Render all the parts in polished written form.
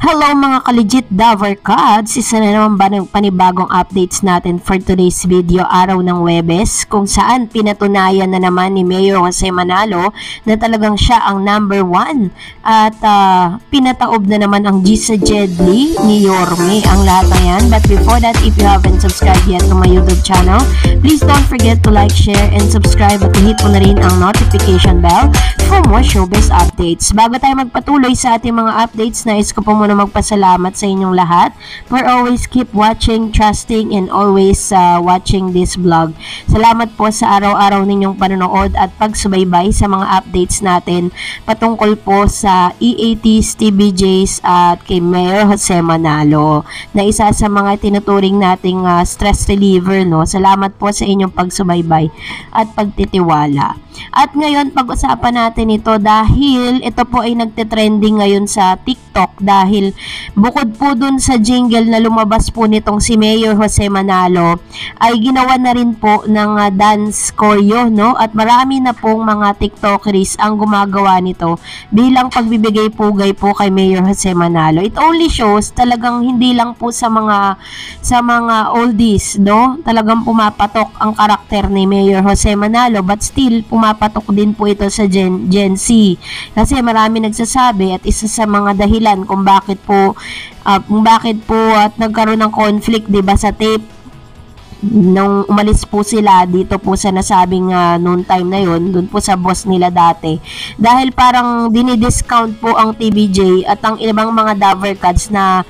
Hello mga ka-legit Davercads! Isa na naman ba ng panibagong updates natin for today's video, araw ng Huwebes, kung saan pinatunayan na naman ni Mayor Jose Manalo na talagang siya ang number 1 at pinataob na naman ang Gisa Jedli ni Yorme, ang lahat na yan. But before that, if you haven't subscribed yet to my YouTube channel, please don't forget to like, share, and subscribe at hit mo na rin ang notification bell for more showbiz updates. Bago tayo magpatuloy sa ating mga updates, nais ko po muna magpasalamat sa inyong lahat for always keep watching, trusting, and always watching this vlog. Salamat po sa araw-araw ninyong panonood at pagsubaybay sa mga updates natin patungkol po sa EATs, TBJs at kay Mayor Jose Manalo na isa sa mga tinuturing nating stress reliever, no? Salamat po sa inyong pagsubaybay at pagtitiwala. At ngayon, pag-usapan natin ito dahil ito po ay nagte-trending ngayon sa TikTok dahil bukod po dun sa jingle na lumabas po nitong si Mayor Jose Manalo ay ginawa na rin po ng dance choreo, no? At marami na pong mga TikTokers ang gumagawa nito bilang pagbibigay pugay po kay Mayor Jose Manalo. It only shows talagang hindi lang po sa mga oldies, no? Talagang pumapatok ang karakter ni Mayor Jose Manalo, but still pumapatok din po ito sa Gen Z. Kasi marami nagsasabi at isa sa mga dahilan kung bakit po at nagkaroon ng conflict, 'di ba, sa tape nung umalis po sila dito po sa nasabing noon time na yon, dun po sa boss nila dati, dahil parang dinidiscount po ang TBJ at ang ibang mga Davercads na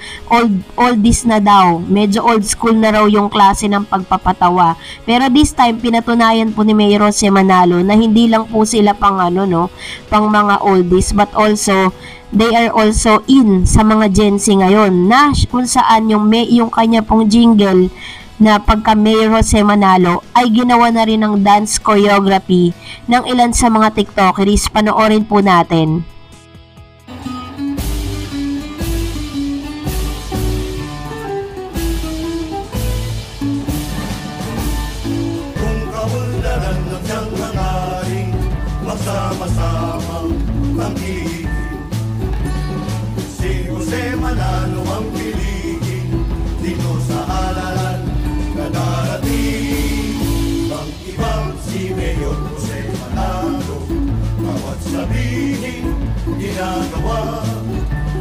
oldies na daw, medyo old school na raw yung klase ng pagpapatawa. Pero this time pinatunayan po ni Mayor Jose Manalo na hindi lang po sila pang pang mga oldies, but also they are also in sa mga Gen Z ngayon, na kung saan yung kanya pong jingle na pagka Mayor Jose Manalo ay ginawa na rin ng dance choreography ng ilan sa mga TikTokers. Panoorin po natin. Kung kaunlaran ng siyang hangaring magsama-samang tangkihin, si Jose Manalo ang piliin dito sa halalan na darating. Ang ibang si Mayor Jose Manalo, bawat sabihin ginagawa,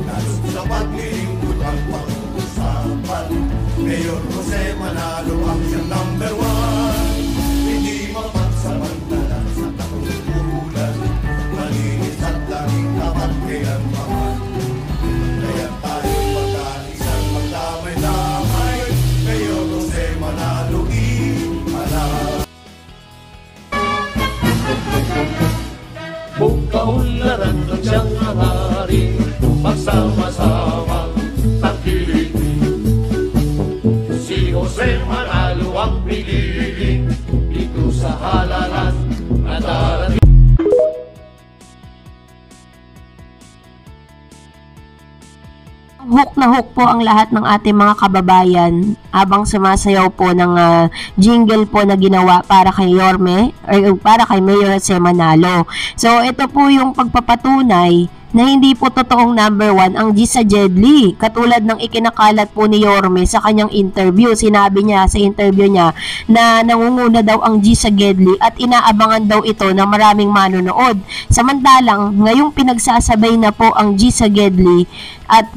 lalo't sa paglilingkod ang pag-uusapan. Mayor Jose Manalo ang siyang number 1, hindi mapagsamantala sa katungkulan, malinis at laging tapat kailanman. Kaya tayo pagkaisang magdamay-damay, Mayor Jose Manalo ihalal. Kung kaunlaran ng siyang hangarin, magsama-samang tangkilikin, si Jose Manalo ang piliin dito sa halalan na darating. Hook na hook po ang lahat ng ating mga kababayan habang sumasayaw po ng jingle po na ginawa para kay Yorme or para kay Mayor Jose Manalo. So ito po yung pagpapatunay na hindi po totoong number 1 ang Gisa Jedli. Katulad ng ikinakalat po ni Yorme sa kanyang interview. Sinabi niya sa interview niya na nangunguna daw ang Gisa Jedli at inaabangan daw ito ng maraming manonood. Samantalang ngayong pinagsasabay na po ang Gisa Jedli at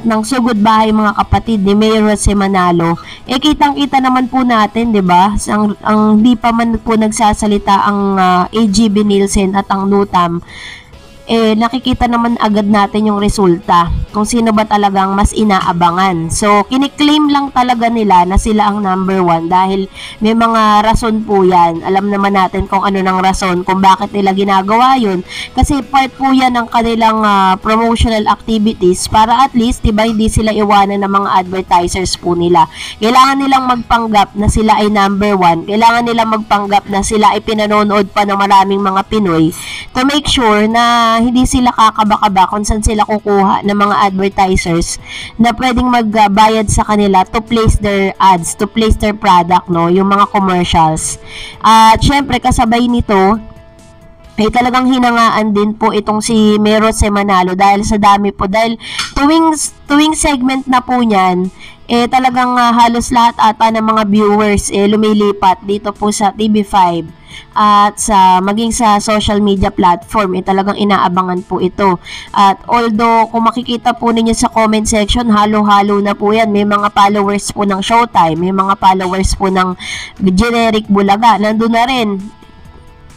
ng sugod bahay mga kapatid ni Mayor Jose Manalo, kitang-kita naman po natin, 'di ba? Ang hindi pa man po nagsasalita ang AGB Nielsen at ang NUTAM, nakikita naman agad natin yung resulta kung sino ba talagang mas inaabangan. So, kiniklaim lang talaga nila na sila ang number 1 dahil may mga rason po yan. Alam naman natin kung ano ng rason kung bakit nila ginagawa yun. Kasi part po yan ng kanilang promotional activities para at least, diba, hindi sila iwanan ng mga advertisers po nila. Kailangan nilang magpanggap na sila ay number 1. Kailangan nilang magpanggap na sila ay pinanonood pa ng maraming mga Pinoy to make sure na hindi sila kakaba-kaba kung saan sila kukuha ng mga advertisers na pwedeng magbayad sa kanila to place their ads, to place their product, no, yung mga commercials. At syempre kasabay nito ay talagang hinangaan din po itong si Mayor Jose Manalo dahil sa dami po. Dahil tuwing segment na po niyan, talagang halos lahat ata ng mga viewers lumilipat dito po sa TV5 at maging sa social media platform, talagang inaabangan po ito. At although kung makikita po ninyo sa comment section, halo-halo na po yan. May mga followers po ng Showtime, may mga followers po ng Generic Bulaga, nandun na rin.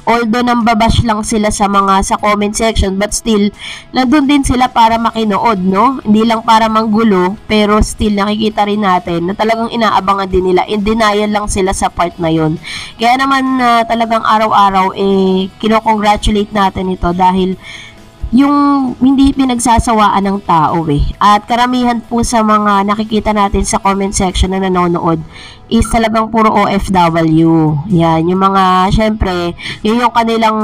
Although nambabash lang sila sa comment section, but still nandun din sila para makinood, no? Hindi lang para manggulo, pero still nakikita rin natin na talagang inaabangan din nila. In denial lang sila sa part na yun. Kaya naman talagang araw-araw kino-congratulate natin ito dahil yung hindi pinagsasawaan ng tao At karamihan po sa mga nakikita natin sa comment section na nanonood is talagang puro OFW. Yan, yung mga, syempre, yun yung kanilang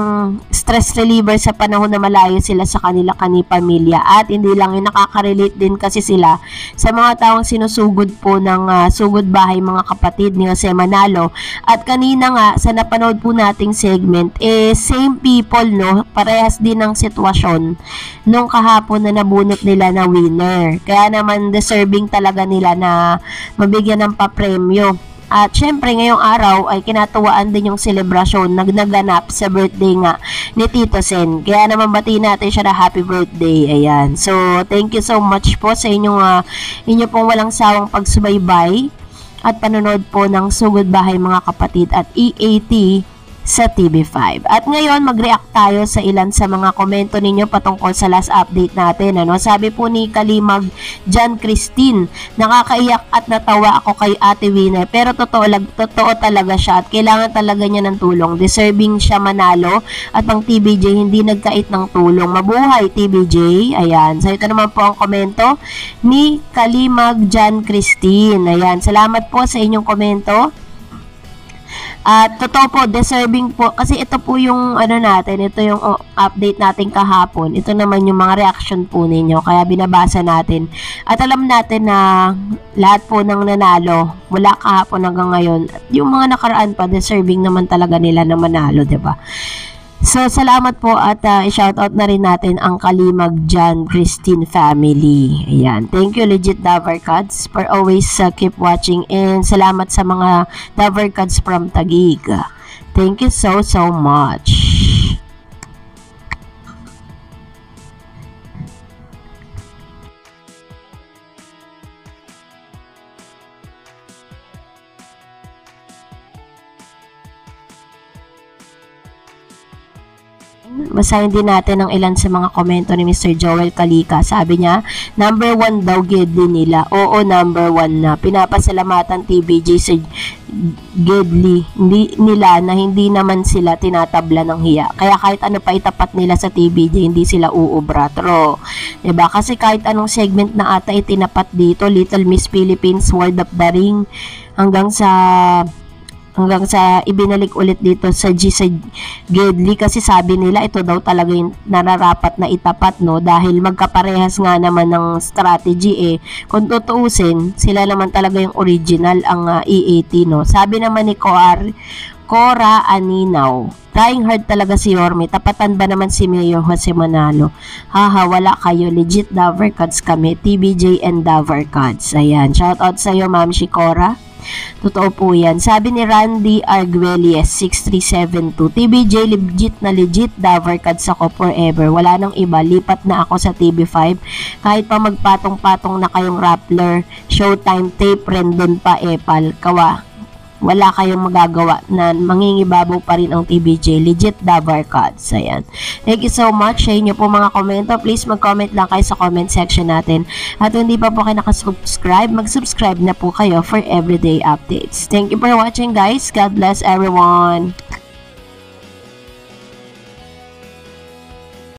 stress reliever sa panahon na malayo sila sa kanila pamilya. At hindi lang yung nakaka-relate din kasi sila sa mga taong sinusugod po ng sugod bahay mga kapatid ni Jose Manalo. At kanina nga, sa napanood po nating segment, same people, no? Parehas din ang sitwasyon nung kahapon na nabunot nila na winner. Kaya naman deserving talaga nila na mabigyan ng papremyo. At syempre ngayong araw ay kinatuwaan din yung selebrasyon na naganap sa birthday nga ni Tito Sen. Kaya naman batiin natin siya na happy birthday. Ayan. So thank you so much po sa inyo pong walang sawang pagsubaybay at panonood po ng Sugod Bahay mga kapatid at EAT sa TV5. At ngayon, mag-react tayo sa ilan sa mga komento ninyo patungkol sa last update natin. Sabi po ni Kalimag Jan Christine, nakakaiyak at natawa ako kay Ate Winner, pero totoo talaga siya at kailangan talaga niya ng tulong. Deserving siya manalo at pang TBJ hindi nagkait ng tulong. Mabuhay TBJ. Ayan. So ito naman po ang komento ni Kalimag Jan Christine. Ayan. Salamat po sa inyong komento. At totoo po, deserving po, kasi ito po yung ito yung update natin kahapon. Ito naman yung mga reaction po ninyo, kaya binabasa natin. At alam natin na lahat po ng nanalo, mula kahapon hanggang ngayon, at yung mga nakaraan pa, deserving naman talaga nila na manalo, 'di ba? So, salamat po at i-shoutout na rin natin ang Kalimag Jan Christine family. Ayan. Thank you, Legit Davercads, for always keep watching. And salamat sa mga Davercads from Taguig. Thank you so much. Basahin din natin ang ilan sa mga komento ni Mr. Joel Calika. Sabi niya, number 1 daw Gedli nila. Oo, number 1 na. Pinapasalamatan TBJ sa Gedli nila na hindi naman sila tinatabla ng hiya. Kaya kahit ano pa itapat nila sa TBJ, hindi sila uubra. True. Diba? Kasi kahit anong segment na ata itinapat dito, Little Miss Philippines, World of the Ring, hanggang sa ibinalik ulit dito sa Gedli, kasi sabi nila ito daw talaga yung nararapat na itapat, no, dahil magkaparehas nga naman ng strategy kung tutuusin sila naman talaga yung original ang EAT, no. Sabi naman ni Cora Aninaw, trying hard talaga si Yorme, tapatan ba naman si Mayor Jose Manalo? Haha, wala kayo, legit Davercads kami, TBJ and Davercads. Ayan, shoutout sa iyo Ma'am Shikora. Totoo po yan. Sabi ni Randy Arguelles 6372, TBJ legit Davercads ako forever. Wala nang iba. Lipat na ako sa TV5. Kahit pa magpatong-patong na kayong Rappler, Showtime, tape, Rendon pa, Epal, kawa. Wala kayong magagawa na mangingibabaw pa rin ang TBJ. Legit Davercads. Ayan. Thank you so much sa inyo po mga komento. Please mag-comment lang kayo sa comment section natin. At kung hindi pa po kayo nakasubscribe, mag-subscribe na po kayo for everyday updates. Thank you for watching guys. God bless everyone.